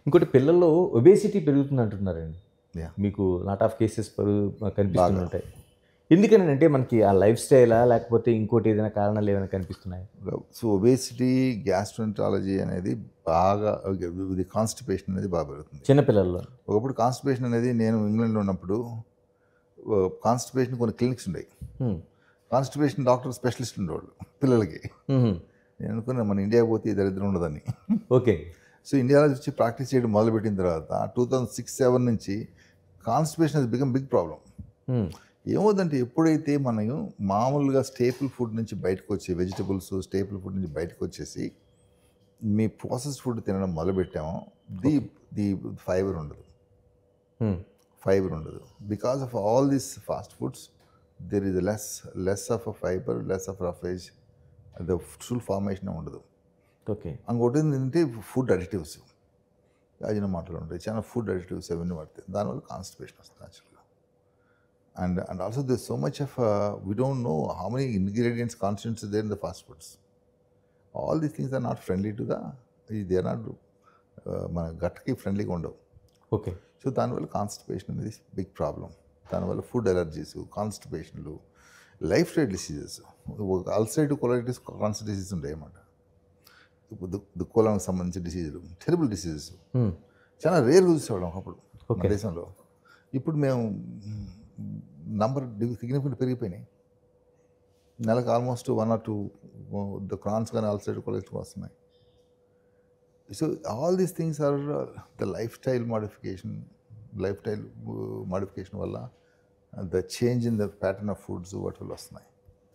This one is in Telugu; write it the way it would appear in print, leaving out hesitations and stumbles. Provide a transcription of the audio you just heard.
ఇంకోటి పిల్లల్లో ఒబేసిటీ పెరుగుతుంది అంటున్నారండి. యా మీకు లాట్ ఆఫ్ కేసెస్ కనిపిస్తూనే బాగా ఉంటాయి. ఎందుకని అంటే మనకి ఆ లైఫ్ స్టైలా లేకపోతే ఇంకోటి ఏదైనా కారణాలు ఏమైనా కనిపిస్తున్నాయి? సో ఒబేసిటీ గ్యాస్ట్రోఎంటరాలజీ అనేది బాగా ఇది కాన్స్టిపేషన్ అనేది బాగా పెరుగుతుంది. చిన్నపిల్లల్లో. ఒకప్పుడు కాన్స్టిపేషన్ అనేది నేను ఇంగ్లాండ్లో ఉన్నప్పుడు కాన్స్టిపేషన్ కొన్ని క్లినిక్స్ ఉండేవి. హ్మ్. కాన్స్టిపేషన్ డాక్టర్ స్పెషలిస్ట్ ఉండేవాళ్ళు పిల్లలకి. హుహు. నేను అనుకున్నా మన ఇండియా పోతే ఈ దరిద్రం ఉండదని. ఓకే. సో ఇండియాలో వచ్చి ప్రాక్టీస్ చేయడం మొదలుపెట్టిన తర్వాత 2006-07 నుంచి constipation has become big problem. హ్మ్. ఏమవుతుందంటే ఎప్పుడైతే మనం మామూలుగా స్టేపుల్ ఫుడ్ నుంచి బయటకు వచ్చి వెజిటబుల్స్ స్టేపుల్ ఫుడ్ నుంచి బయటకు వచ్చేసి మీ ప్రాసెస్డ్ ఫుడ్ తినడం మొదలుపెట్టామో ది ఫైబర్ ఉండదు. హ్మ్. ఫైబర్ ఉండదు. Because of all these fast foods there is less of a fibre, less of roughage, the full formation ఉండదు. ఓకే. ఇంకోటి ఏంటంటే ఫుడ్ అడిటివ్స్, అజిన మాటలు ఉంటాయి, చాలా ఫుడ్ అడిటివ్స్ అవన్నీ పడతాయి. దానివల్ల కాన్స్టిపేషన్ వస్తుంది యాక్చువల్గా. And also this so much of we don't know how many ingredients constituents there in the fast foods. All these things are not friendly to they are not మన గట్కి ఫ్రెండ్లీగా ఉండవు. ఓకే. సో దానివల్ల కాన్స్టిపేషన్ అనేది బిగ్ ప్రాబ్లం. దానివల్ల ఫుడ్ ఎలర్జీస్, కాన్స్టిపేషన్లు, life style diseases, ulcerative colitis constipation disease ఉంటాయి అన్నమాట. దుక్కోలానికి సంబంధించిన డిసీజులు, టెరిబుల్ డిసీజెస్ హ్మ్. చాలా రేర్గా చూసేవాళ్ళం అప్పుడు మన ఓకే. దేశంలో. ఇప్పుడు మేము నంబర్ సిగ్నిఫికెంట్ పెరిగిపోయినాయి. నెలకు ఆల్మోస్ట్ 1 or 2 ద క్రాన్స్ కానీ అల్సరేటివ్ కొలైటిస్ వస్తున్నాయి. So all these things are the life style modification వల్ల the change in the pattern of foods వాటి వల్ల వస్తున్నాయి.